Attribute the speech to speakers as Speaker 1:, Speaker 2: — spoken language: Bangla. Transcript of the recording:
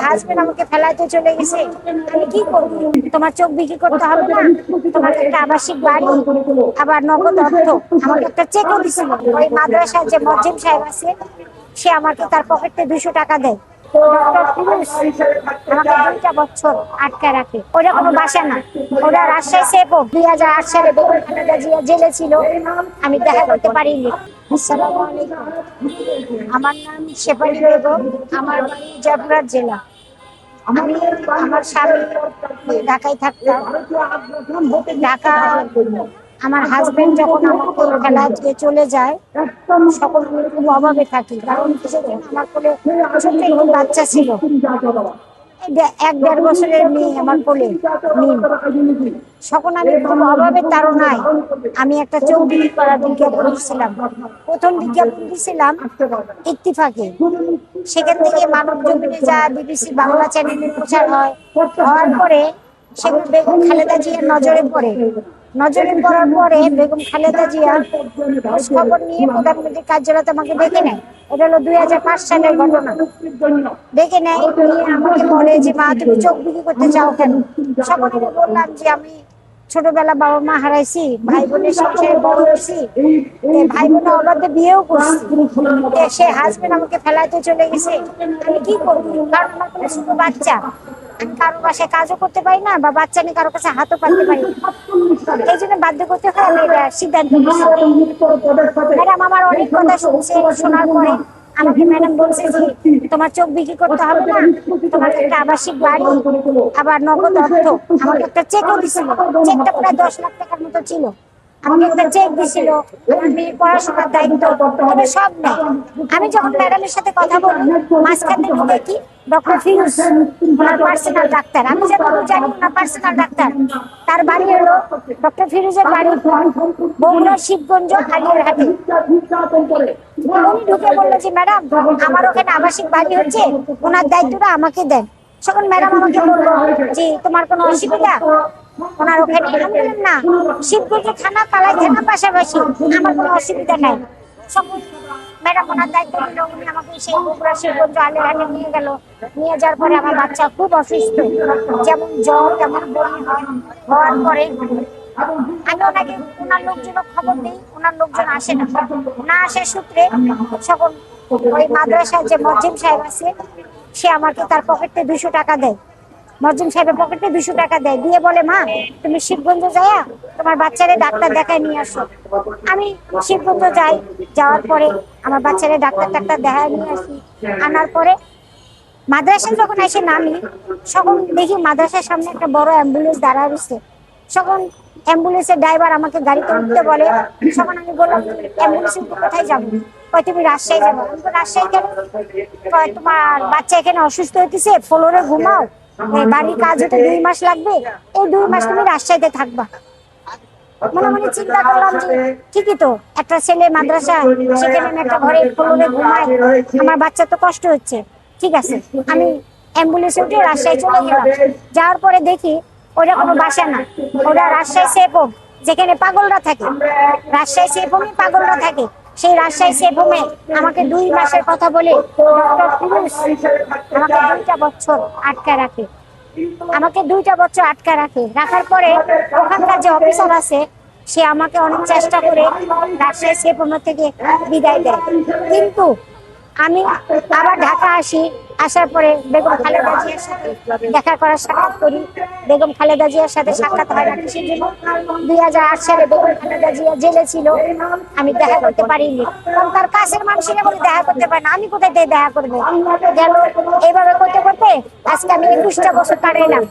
Speaker 1: হাজবেন্ড আমাকে ফেলাইতে চলে গেছে, আমি কি করবো? তোমার চোখ বিক্রি করতে হবে না, তোমাকে একটা আবাসিক বাড়ি, আবার নগদ অর্থ, আমাকে একটা চেকও দিছিল। ওই মাদ্রাসার যে মজ্জিম সাহেব আছে, সে আমাকে তার পকেটে 200 টাকা দেয়। ডক্টর ফিরোজ আমাকে 2টা বছর আটকায় রাখে। ওরা কোনো বাসা না, ওরা রাজশাহী সেবক। 2008 সালে বেগম খালেদা জিয়া জেলে ছিল, আমি দেখা করতে পারিনি। আসসালামু আলাইকুম, আমার নাম শেফালি বেগম, আমার বাড়ি জয়পুরহাট জেলা। আমি আমার স্বামী ঢাকায় থাকতাম। ঢাকা আমার হাজবেন্ড যখন আমাকে খেলায় দিয়ে চলে যায়, সকল খুব অভাবে থাকি। কারণ সেদিন আমার কোলে ছোট্ট একটি বাচ্চা ছিল, 1-1.5 বছরের মেয়ে আমার কোলে নিম। তখন আমি খুব অভাবের তাড়নায় আমি একটা চোখ বিক্রি করার বিজ্ঞাপন দিয়েছিলাম। প্রথম বিজ্ঞাপন দিয়েছিলাম ইত্তিফাকে। সেখান থেকে মানব জমিনে যা বিবিসি বাংলা চ্যানেলে প্রচার হয়, হওয়ার পরে সেগুলো বেগম খালেদা জিয়ার নজরে পড়ে। নজরে পড়ার পরে বেগম খালেদা জিয়া খোঁজ খবর নিয়ে প্রধানমন্ত্রীর কার্যালয়ে আমাকে ডেকে নেয়। এটা হলো 2005 সালের ঘটনা। ডেকে নেয়, নিয়ে আমাকে বলে যে মা তুমি চোখ বিক্রি করতে চাও কেন? সকলে বললাম যে আমি ছোটবেলা বাবা মা হারাইছি, ভাই বোনের সংসারে বড় হয়েছি, ভাই বোনের অবাধে বিয়েও করছি, সে হাজবেন্ড আমাকে ফেলাইতে চলে গেছে, আমি কি করবো? কারণ আমার কোনো ছোট বাচ্চা, আমি কারো বাসায় কাজও করতে পারি না, বা বাচ্চা নিয়ে কারো কাছে হাতও পাততে পারি না। এই জন্য বাধ্য করতে হয় আমি এটা সিদ্ধান্ত নিয়েছি। ম্যাডাম আমার অনেক কথা শুনছে, শোনার পরে আমাকে ম্যাডাম বলছে যে তোমার চোখ বিক্রি করতে হবে না, তোমাকে একটা আবাসিক বাড়ি, আবার নগদ অর্থ, আমাকে একটা চেকও দিছিল। চেকটা প্রায় 10 লাখ টাকার মতো ছিল। আমাকে একটা চেক দিছিল, আমার মেয়ের পড়াশোনার দায়িত্ব, তবে সব নেই। আমি যখন ম্যাডামের সাথে কথা বলি, মাঝখান থেকে দেখি ডক্টর ফিরোজ ওনার পার্সোনাল ডাক্তার। আমি যতটুকু জানি ওনার পার্সোনাল ডাক্তার। তার বাড়ি হলো ডক্টর ফিরোজের বাড়ি বগুড়া শিবগঞ্জ হালিয়ারহাটে। উনি ঢুকে বললো যে ম্যাডাম আমার ওখানে আবাসিক বাড়ি হচ্ছে, ওনার দায়িত্বটা আমাকে দেন। তখন ম্যাডাম আমাকে বললো যে তোমার কোনো অসুবিধা ওনার ওখানে? আমি বললাম না, শিবগঞ্জ থানা কালাই থানা পাশাপাশি, আমার কোনো অসুবিধা নাই। সকল ম্যাডাম ওনার দায়িত্ব নিল, উনি আমাকে সেই বগুড়া শিবগঞ্জ হালিয়ারহাটে নিয়ে গেল। নিয়ে যাওয়ার পরে আমার বাচ্চা খুব অসুস্থ, যেমন জ্বর তেমন বমি হয়। হওয়ার পরে আমি ওনাকে ওনার লোকজনও খবর দিই, ওনার লোকজন আসে না। না আসার সূত্রে সকল ওই মাদ্রাসার যে মজ্জিম সাহেব আছে, সে আমাকে তার পকেটে 200 টাকা দেয়। মজ্জিম সাহেবের পকেটে 200 টাকা দেয়, দিয়ে বলে মা তুমি শিবগঞ্জ যাইয়া তোমার বাচ্চারে ডাক্তার দেখায় নিয়ে আসো। আমি শিবগঞ্জ যাই, যাওয়ার পরে আমার বাচ্চারে ডাক্তার দেখায় নিয়ে আসি। আনার পরে মাদ্রাসায় যখন এসে নামি, তখন দেখি মাদ্রাসার সামনে একটা বড় অ্যাম্বুলেন্স দাঁড়া রয়েছে। তখন অ্যাম্বুলেন্সের ড্রাইভার আমাকে গাড়িতে উঠতে বলে। তখন আমি বললাম অ্যাম্বুলেন্সে কোথায় যাবো? কয় তুমি রাজশাহী যাবো। আমি তো রাজশাহী কেন? কয় তোমার বাচ্চা এখানে অসুস্থ হইতেছে, ফ্লোরে ঘুমাও, বাড়ির কাজ হতে 2 মাস লাগবে, এই 2 মাস তুমি রাজশাহীতে থাকবা। মনে মনে চিন্তা করলাম যে ঠিকই তো, একটা ছেলে মাদ্রাসা, সেখানে আমি একটা ঘরে ফ্লোরে ঘুমাই, আমার বাচ্চা তো কষ্ট হচ্ছে। ঠিক আছে, আমি অ্যাম্বুলেন্সে উঠে রাজশাহী চলে গেলাম। যাওয়ার পরে দেখি ওটা কোনো বাসা না, ওটা রাজশাহী সেবক, যেখানে পাগলরা থাকে। রাজশাহী সেফ হোমে পাগলরা থাকে। সেই রাজশাহী সেফ হোমে আমাকে 2 মাসের কথা বলে ডক্টর ফিরোজ আমাকে 2টা বছর আটকায় রাখে। আমাকে 2টা বছর আটকায় রাখে। রাখার পরে ওখানকার যে অফিসার আছে, সে আমাকে অনেক চেষ্টা করে রাজশাহী সেফ হোম থেকে বিদায় দেয়। কিন্তু আমি আবার ঢাকা আসি। আসার পরে বেগম খালেদা জিয়ার সাথে দেখা করার সাক্ষাৎ করি। বেগম খালেদা জিয়ার সাথে সাক্ষাৎ হয় না কিসের জন্য? 2008 সালে বেগম খালেদা জিয়া জেলে ছিল, আমি দেখা করতে পারিনি। কারণ তার কাছের মানুষেরা বলে দেখা করতে পারে না, আমি কোথায় থেকে দেখা করবো? গেল এইভাবে করতে করতে আজকে আমি 21টা বছর কাটাইলাম।